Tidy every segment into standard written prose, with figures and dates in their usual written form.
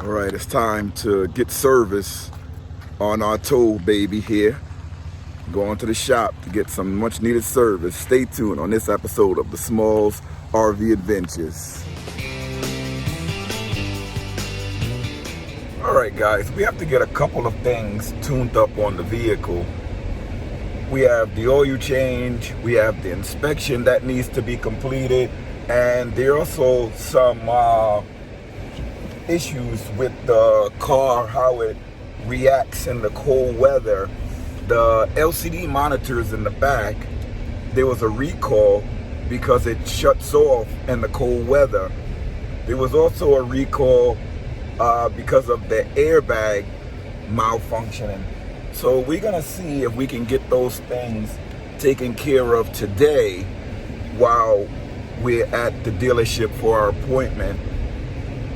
All right, it's time to get service on our Tahoe baby here. Going to the shop to get some much needed service. Stay tuned on this episode of the Smalls RV Adventures. All right, guys, we have to get a couple of things tuned up on the vehicle. We have the oil change, we have the inspection that needs to be completed, and there are also some issues with the car, how it reacts in the cold weather. The LCD monitors in the back, there was a recall because it shuts off in the cold weather. There was also a recall because of the airbag malfunctioning. So we're gonna see if we can get those things taken care of today while we're at the dealership for our appointment.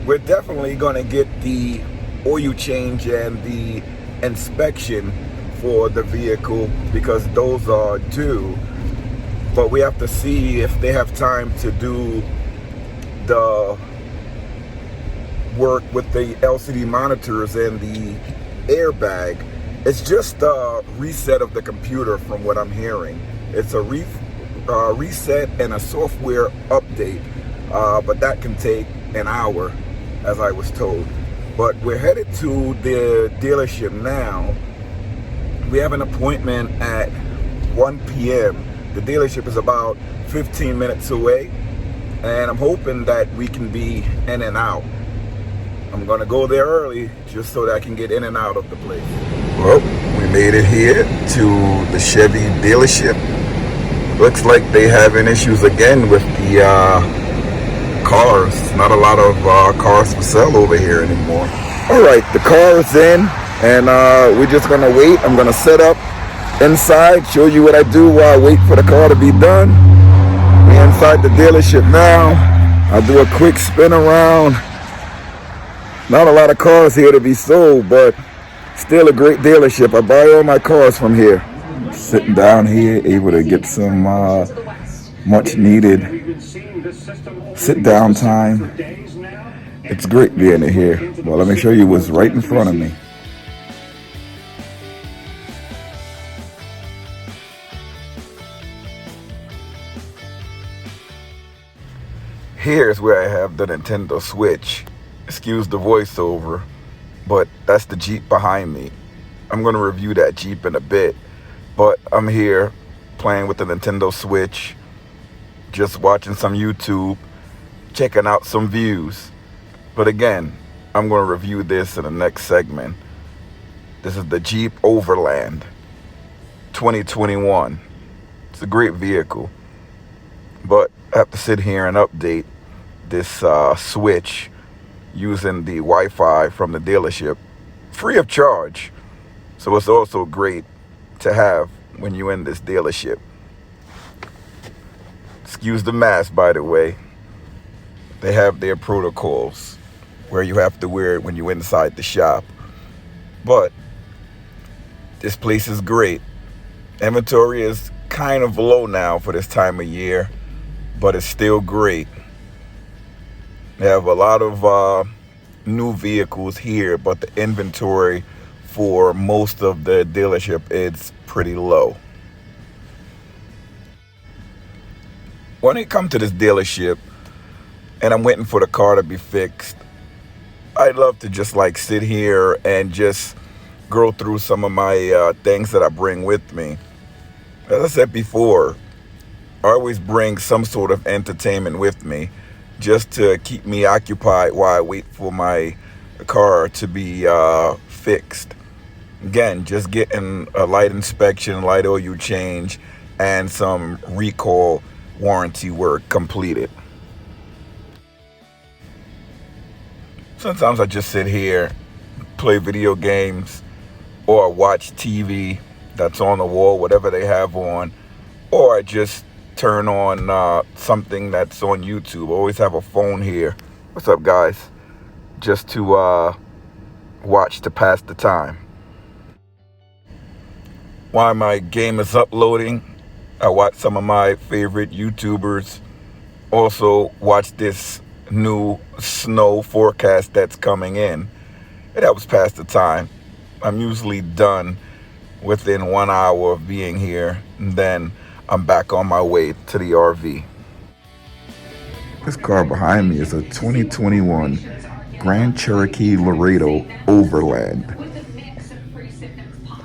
We're definitely gonna get the oil change and the inspection for the vehicle because those are due. But we have to see if they have time to do the work with the LCD monitors and the airbag. It's just a reset of the computer from what I'm hearing. It's a reset and a software update, but that can take an hour, as I was told. But we're headed to the dealership now. We have an appointment at 1 p.m. The dealership is about 15 minutes away, and I'm hoping that we can be in and out. I'm gonna go there early just so that I can get in and out of the place. Well, we made it here to the Chevy dealership. Looks like they having issues again with the cars. Not a lot of cars for sale over here anymore. All right, the car is in, and we're just gonna wait. I'm gonna set up inside, show you what I do while I wait for the car to be done. We're inside the dealership now. I'll do a quick spin around. Not a lot of cars here to be sold, but still a great dealership. I buy all my cars from here. Sitting down here, able to get some much needed sit down time. It's great being here. Well, let me show you what's right in front of me. Here's where I have the Nintendo Switch. Excuse the voiceover, but that's the Jeep behind me. I'm going to review that Jeep in a bit, but I'm here playing with the Nintendo Switch, just watching some YouTube, checking out some views. But again, I'm going to review this in the next segment. This is the Jeep Overland 2021. It's a great vehicle, but I have to sit here and update this Switch using the Wi-Fi from the dealership free of charge. So it's also great to have when you're in this dealership. Excuse the mask, by the way. They have their protocols where you have to wear it when you're inside the shop. But this place is great. Inventory is kind of low now for this time of year, but it's still great. They have a lot of new vehicles here, but the inventory for most of the dealership is pretty low. When I come to this dealership and I'm waiting for the car to be fixed, I'd love to just like sit here and just go through some of my things that I bring with me. As I said before, I always bring some sort of entertainment with me just to keep me occupied while I wait for my car to be fixed. Again, just getting a light inspection, light oil change, and some recall warranty work completed. Sometimes I just sit here, play video games, or watch TV that's on the wall, whatever they have on, or I just turn on something that's on YouTube. I always have a phone here. What's up, guys? Just to watch to pass the time. While my game is uploading, I watch some of my favorite YouTubers. Also watch this new snow forecast that's coming in. It helps pass the time. I'm usually done within 1 hour of being here, and then I'm back on my way to the RV. This car behind me is a 2021 Grand Cherokee Laredo Overland.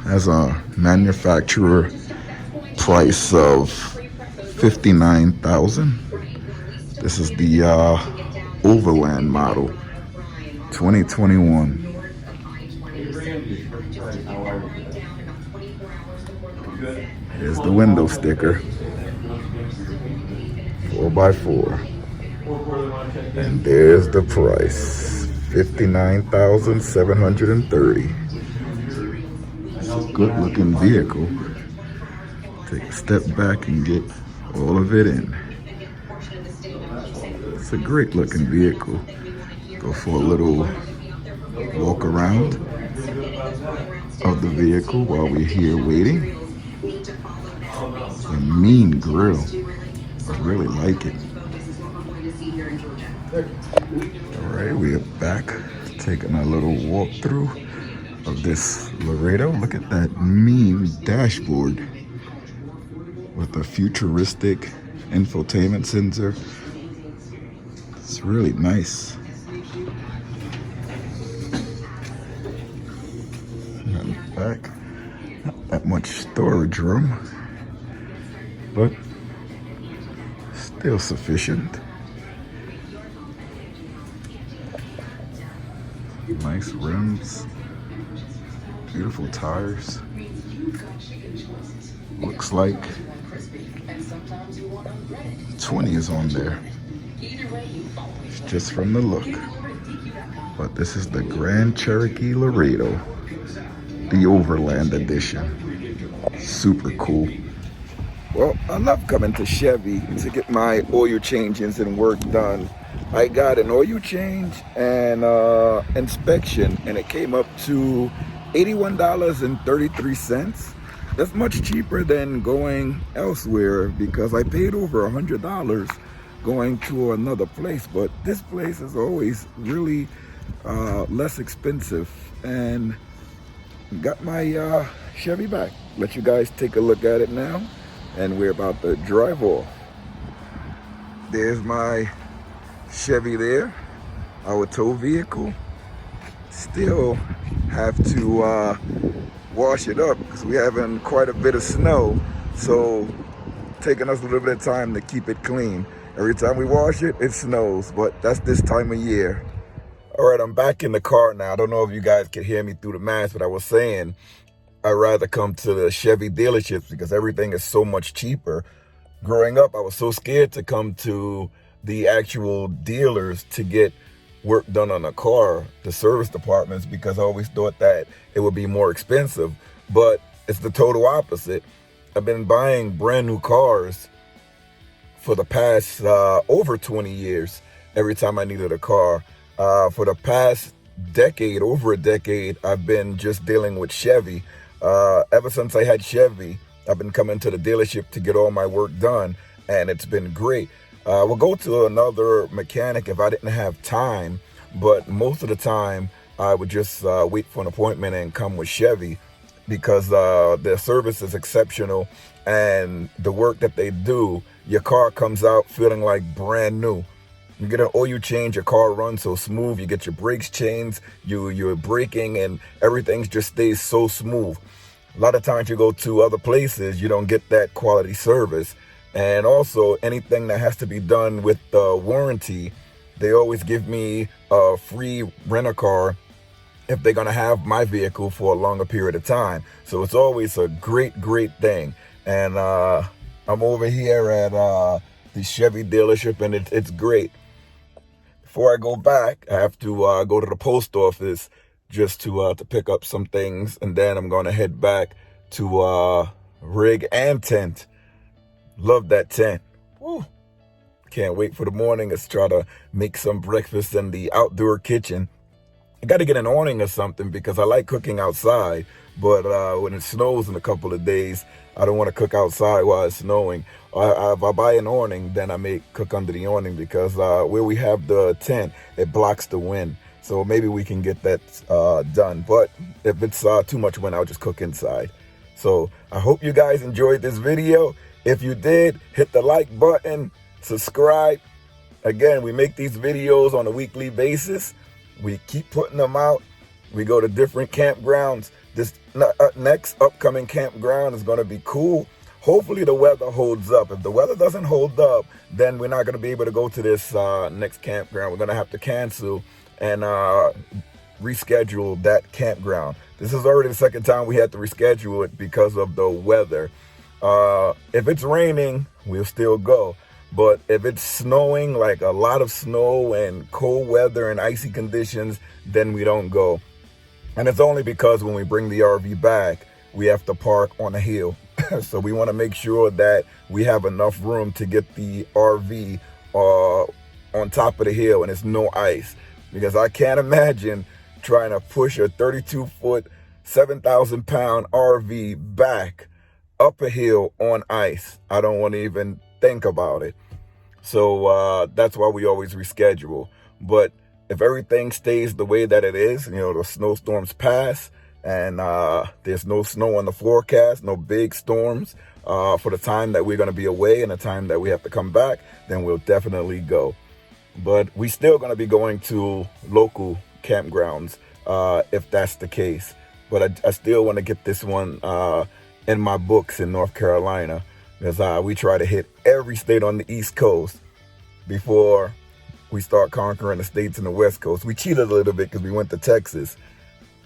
Has a manufacturer price of $59,000. This is the Overland model, 2021. Here's the window sticker, 4x4. And there's the price, $59,730. It's a good looking vehicle. Take a step back and get all of it in. It's a great looking vehicle. Go for a little walk around of the vehicle while we're here waiting. It's a mean grill. I really like it. Alright, we are back, taking a little walkthrough of this Laredo. Look at that mean dashboard with a futuristic infotainment sensor. It's really nice. And back, not that much storage room, but still sufficient. Nice rims, beautiful tires. Looks like 20 is on there, just from the look. But this is the Grand Cherokee Laredo, the Overland Edition. Super cool. Well, I love coming to Chevy to get my oil changes and work done. I got an oil change and inspection, and it came up to $81.33. That's much cheaper than going elsewhere, because I paid over $100 going to another place. But this place is always really less expensive, and got my Chevy back. Let you guys take a look at it now, and we're about to drive off. There's my Chevy there, our tow vehicle. Still have to wash it up because we're having quite a bit of snow, so taking us a little bit of time to keep it clean. Every time we wash it, it snows, but that's this time of year. All right, I'm back in the car now. I don't know if you guys can hear me through the mask, but I was saying I'd rather come to the Chevy dealerships because everything is so much cheaper. Growing up, I was so scared to come to the actual dealers to get work done on a car, the service departments, because I always thought that it would be more expensive. But it's the total opposite. I've been buying brand new cars for the past over 20 years every time I needed a car. For the past decade, over a decade, I've been just dealing with Chevy. Ever since I had Chevy, I've been coming to the dealership to get all my work done, and it's been great. We'll go to another mechanic if I didn't have time, but most of the time I would just wait for an appointment and come with Chevy, because their service is exceptional, and the work that they do, your car comes out feeling like brand new. You get an oil change, your car runs so smooth. You get your brakes changed, you're braking, and everything just stays so smooth. A lot of times you go to other places, you don't get that quality service. And also, anything that has to be done with the warranty, they always give me a free rent-a-car if they're going to have my vehicle for a longer period of time. So it's always a great, great thing. And I'm over here at the Chevy dealership, and it's great. Before I go back, I have to go to the post office just to pick up some things, and then I'm going to head back to rig and tent. Love that tent. Woo. Can't wait for the morning. Let's try to make some breakfast in the outdoor kitchen. I got to get an awning or something because I like cooking outside. But when it snows in a couple of days, I don't want to cook outside while it's snowing. If I buy an awning, then I may cook under the awning because where we have the tent, it blocks the wind. So maybe we can get that done. But if it's too much wind, I'll just cook inside. So I hope you guys enjoyed this video. If you did, hit the like button, subscribe. Again, we make these videos on a weekly basis. We keep putting them out. We go to different campgrounds. This next upcoming campground is going to be cool. Hopefully the weather holds up. If the weather doesn't hold up, then we're not going to be able to go to this next campground. We're going to have to cancel and reschedule that campground. This is already the second time we had to reschedule it because of the weather. If it's raining, we'll still go. But if it's snowing, like a lot of snow and cold weather and icy conditions, then we don't go. And it's only because when we bring the RV back, we have to park on a hill. So we want to make sure that we have enough room to get the RV on top of the hill and it's no ice. Because I can't imagine trying to push a 32-foot, 7,000-pound RV back up a hill on ice. I don't want to even think about it. So that's why we always reschedule. But if everything stays the way that it is, the snowstorms pass and there's no snow on the forecast, no big storms for the time that we're going to be away and the time that we have to come back, then we'll definitely go. But we still going to be going to local campgrounds if that's the case. But I still want to get this one in my books in North Carolina. Because we try to hit every state on the East Coast before we start conquering the states in the West Coast. We cheated a little bit because we went to Texas.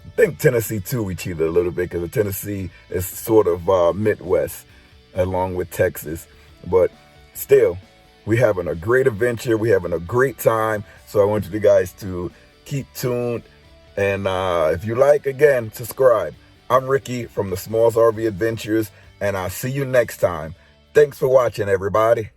I think Tennessee too, we cheated a little bit because Tennessee is sort of Midwest along with Texas. But still, we're having a great adventure. We're having a great time. So I want you guys to keep tuned. And if you like, again, subscribe. I'm Ricky from the Smalls RV Adventures, and I'll see you next time. Thanks for watching, everybody.